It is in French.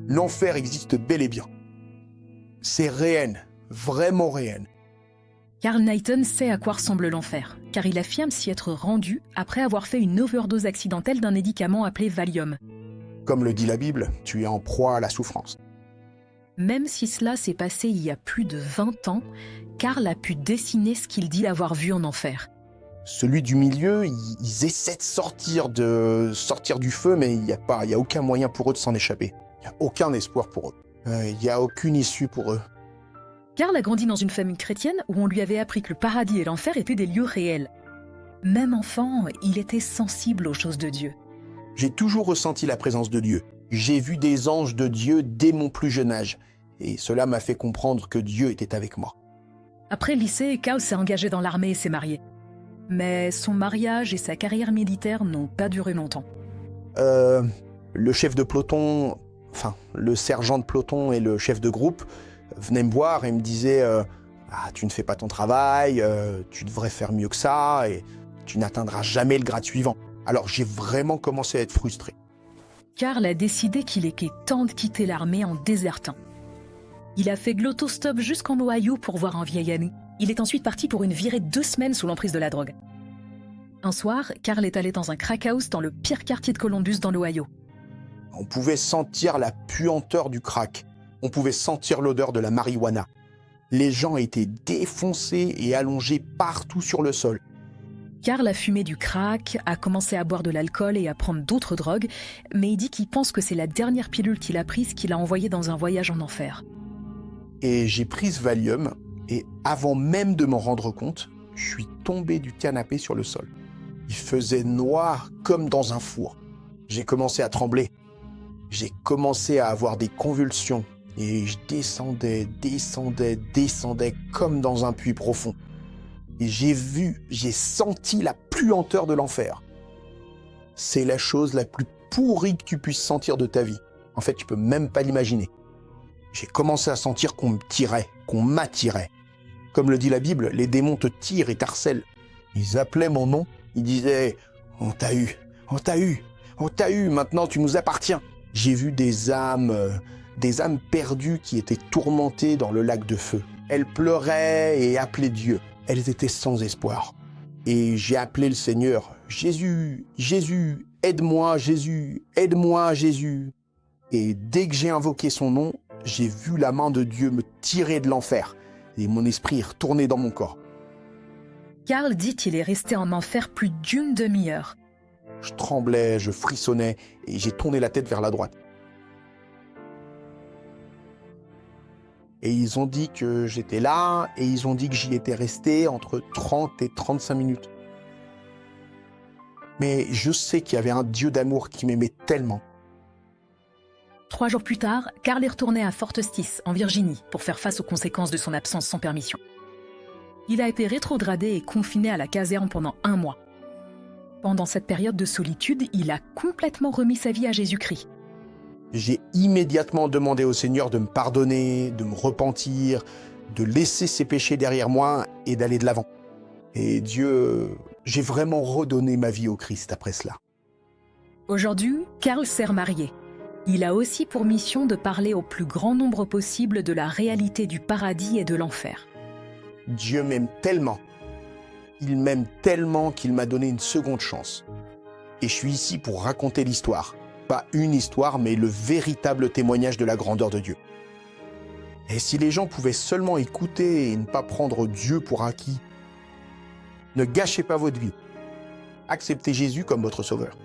L'enfer existe bel et bien. C'est réel, vraiment réel. Carl Knighton sait à quoi ressemble l'enfer, car il affirme s'y être rendu après avoir fait une overdose accidentelle d'un médicament appelé Valium. Comme le dit la Bible, tu es en proie à la souffrance. Même si cela s'est passé il y a plus de 20 ans, Carl a pu dessiner ce qu'il dit avoir vu en enfer. Celui du milieu, ils essaient de sortir du feu, mais il n'y a aucun moyen pour eux de s'en échapper. Il n'y a aucun espoir pour eux. Il n'y a aucune issue pour eux. Carl a grandi dans une famille chrétienne où on lui avait appris que le paradis et l'enfer étaient des lieux réels. Même enfant, il était sensible aux choses de Dieu. J'ai toujours ressenti la présence de Dieu. J'ai vu des anges de Dieu dès mon plus jeune âge. Et cela m'a fait comprendre que Dieu était avec moi. Après le lycée, Carl s'est engagé dans l'armée et s'est marié. Mais son mariage et sa carrière militaire n'ont pas duré longtemps. Le chef de peloton, le sergent de peloton et le chef de groupe venaient me voir et me disaient tu ne fais pas ton travail, tu devrais faire mieux que ça et tu n'atteindras jamais le grade suivant. Alors j'ai vraiment commencé à être frustré. Carl a décidé qu'il était temps de quitter l'armée en désertant. Il a fait de l'autostop jusqu'en Ohio pour voir un vieil ami. Il est ensuite parti pour une virée de 2 semaines sous l'emprise de la drogue. Un soir, Carl est allé dans un crack house dans le pire quartier de Columbus dans l'Ohio. On pouvait sentir la puanteur du crack. On pouvait sentir l'odeur de la marijuana. Les gens étaient défoncés et allongés partout sur le sol. Carl a fumé du crack, a commencé à boire de l'alcool et à prendre d'autres drogues, mais il dit qu'il pense que c'est la dernière pilule qu'il a prise qui l'a envoyé dans un voyage en enfer. Et j'ai pris ce Valium, et avant même de m'en rendre compte, je suis tombé du canapé sur le sol. Il faisait noir comme dans un four. J'ai commencé à trembler. J'ai commencé à avoir des convulsions, et je descendais comme dans un puits profond. Et j'ai senti la puanteur de l'enfer. C'est la chose la plus pourrie que tu puisses sentir de ta vie. En fait, tu peux même pas l'imaginer. J'ai commencé à sentir qu'on me tirait, qu'on m'attirait. Comme le dit la Bible, les démons te tirent et t'harcèlent. Ils appelaient mon nom, ils disaient « On t'a eu, on t'a eu, on t'a eu, maintenant tu nous appartiens ». J'ai vu des âmes perdues qui étaient tourmentées dans le lac de feu. Elles pleuraient et appelaient Dieu. Elles étaient sans espoir. Et j'ai appelé le Seigneur. « Jésus, Jésus, aide-moi, Jésus, aide-moi, Jésus ». Et dès que j'ai invoqué son nom, j'ai vu la main de Dieu me tirer de l'enfer. Et mon esprit est retourné dans mon corps. Carl dit qu'il est resté en enfer plus d'1 demi-heure. Je tremblais, je frissonnais et j'ai tourné la tête vers la droite. Et ils ont dit que j'étais là et ils ont dit que j'y étais resté entre 30 et 35 minutes. Mais je sais qu'il y avait un Dieu d'amour qui m'aimait tellement. 3 jours plus tard, Carl est retourné à Fort Eustis, en Virginie, pour faire face aux conséquences de son absence sans permission. Il a été rétrogradé et confiné à la caserne pendant 1 mois. Pendant cette période de solitude, il a complètement remis sa vie à Jésus-Christ. J'ai immédiatement demandé au Seigneur de me pardonner, de me repentir, de laisser ses péchés derrière moi et d'aller de l'avant. Et j'ai vraiment redonné ma vie au Christ après cela. Aujourd'hui, Carl s'est remarié. Il a aussi pour mission de parler au plus grand nombre possible de la réalité du paradis et de l'enfer. Dieu m'aime tellement. Il m'aime tellement qu'il m'a donné une seconde chance. Et je suis ici pour raconter l'histoire. Pas une histoire, mais le véritable témoignage de la grandeur de Dieu. Et si les gens pouvaient seulement écouter et ne pas prendre Dieu pour acquis, ne gâchez pas votre vie. Acceptez Jésus comme votre sauveur.